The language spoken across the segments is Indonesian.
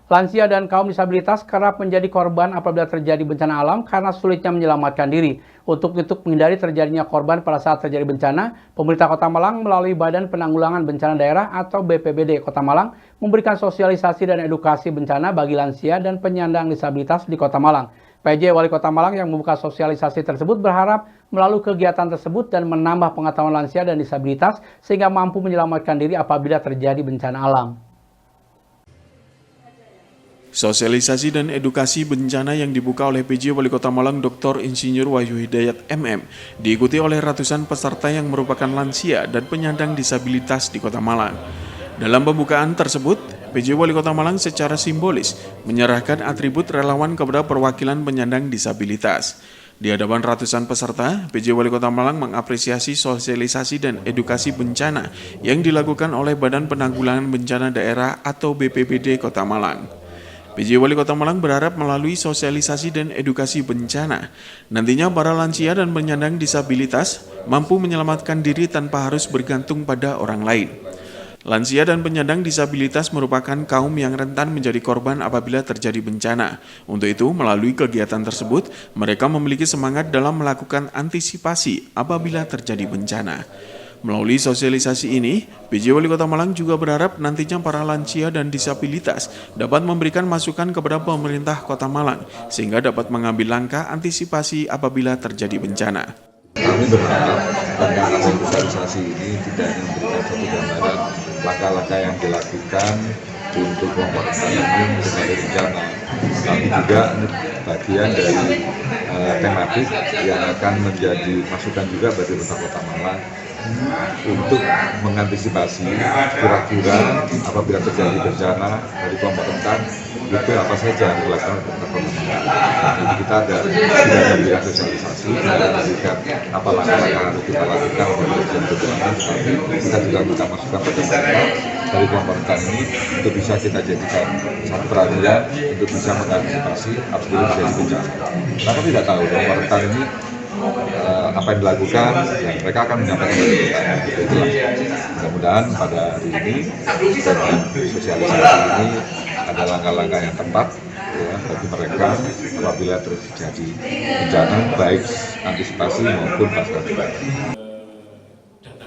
Lansia dan kaum disabilitas kerap menjadi korban apabila terjadi bencana alam karena sulitnya menyelamatkan diri. Untuk menghindari terjadinya korban pada saat terjadi bencana, pemerintah Kota Malang melalui Badan Penanggulangan Bencana Daerah atau BPBD Kota Malang memberikan sosialisasi dan edukasi bencana bagi lansia dan penyandang disabilitas di Kota Malang. PJ Wali Kota Malang yang membuka sosialisasi tersebut berharap melalui kegiatan tersebut dan menambah pengetahuan lansia dan disabilitas sehingga mampu menyelamatkan diri apabila terjadi bencana alam. Sosialisasi dan edukasi bencana yang dibuka oleh PJ Wali Kota Malang Dr. Insinyur Wahyu Hidayat MM diikuti oleh ratusan peserta yang merupakan lansia dan penyandang disabilitas di Kota Malang. Dalam pembukaan tersebut, PJ Wali Kota Malang secara simbolis menyerahkan atribut relawan kepada perwakilan penyandang disabilitas. Di hadapan ratusan peserta, PJ Wali Kota Malang mengapresiasi sosialisasi dan edukasi bencana yang dilakukan oleh Badan Penanggulangan Bencana Daerah atau BPBD Kota Malang. PJ Wali Kota Malang berharap melalui sosialisasi dan edukasi bencana, nantinya para lansia dan penyandang disabilitas mampu menyelamatkan diri tanpa harus bergantung pada orang lain. Lansia dan penyandang disabilitas merupakan kaum yang rentan menjadi korban apabila terjadi bencana. Untuk itu, melalui kegiatan tersebut, mereka memiliki semangat dalam melakukan antisipasi apabila terjadi bencana. Melalui sosialisasi ini, PJ Wali Kota Malang juga berharap nantinya para lansia dan disabilitas dapat memberikan masukan kepada pemerintah Kota Malang sehingga dapat mengambil langkah antisipasi apabila terjadi bencana. Kami berharap dengan sosialisasi ini tidak hanya memberikan satu gambaran langkah-langkah yang dilakukan untuk kelompok rentan ini mengenai bencana, tapi juga bagian dari tematik yang akan menjadi masukan juga bagi pemerintah Kota Malang untuk mengantisipasi kira-kira apabila terjadi bencana dari kelompok rentan itu apa saja yang dilakukan oleh pemerintah Kota Malang. Jadi kita tidak memberikan sosialisasi, tidak memberikan apa langkah-langkah yang harus kita lakukan untuk bencana, tapi kita juga minta masukan pada pemerintah dari kelompok rentan ini untuk bisa kita jadikan satu perhatian untuk bisa mengantisipasi apabila terjadi bencana. Karena tidak tahu kelompok rentan ini apa yang dilakukan, ya mereka akan menyampaikan kepada kita. Itulah. Mudah-mudahan pada hari ini dengan sosialisasi ini ada langkah-langkah yang tepat ya, bagi mereka apabila terjadi bencana baik antisipasi maupun pasca bencana.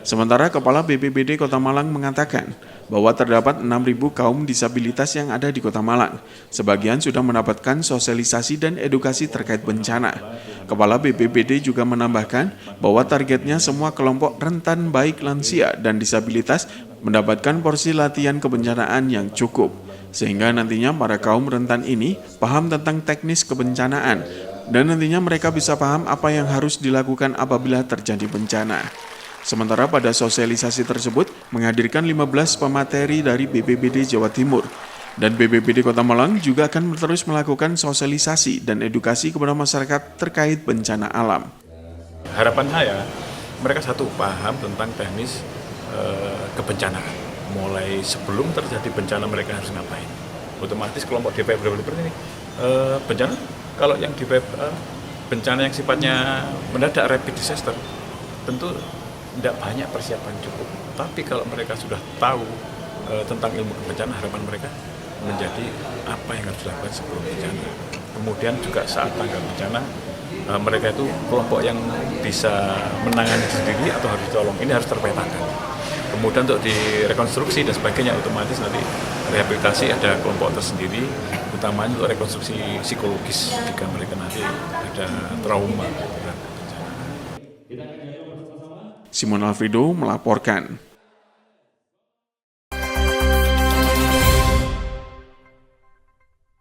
Sementara Kepala BPBD Kota Malang mengatakan bahwa terdapat 6.000 kaum disabilitas yang ada di Kota Malang. Sebagian sudah mendapatkan sosialisasi dan edukasi terkait bencana. Kepala BPBD juga menambahkan bahwa targetnya semua kelompok rentan baik lansia dan disabilitas mendapatkan porsi latihan kebencanaan yang cukup. Sehingga nantinya para kaum rentan ini paham tentang teknis kebencanaan dan nantinya mereka bisa paham apa yang harus dilakukan apabila terjadi bencana. Sementara pada sosialisasi tersebut menghadirkan 15 pemateri dari BPBD Jawa Timur. Dan BPBD Kota Malang juga akan terus melakukan sosialisasi dan edukasi kepada masyarakat terkait bencana alam. Harapan saya, mereka satu paham tentang teknis kebencanaan. Mulai sebelum terjadi bencana mereka harus ngapain. Otomatis kelompok DPR ini bencana, kalau yang DPR bencana yang sifatnya mendadak rapid disaster, tentu tidak banyak persiapan cukup, tapi kalau mereka sudah tahu tentang ilmu bencana, harapan mereka menjadi apa yang harus dilakukan sebelum bencana. Kemudian juga saat tanggap bencana, mereka itu kelompok yang bisa menangani sendiri atau harus ditolong, ini harus terpetakan. Kemudian untuk direkonstruksi dan sebagainya, otomatis nanti rehabilitasi ada kelompok tersendiri, utamanya untuk rekonstruksi psikologis jika mereka nanti ada trauma. Simon Alfredo melaporkan.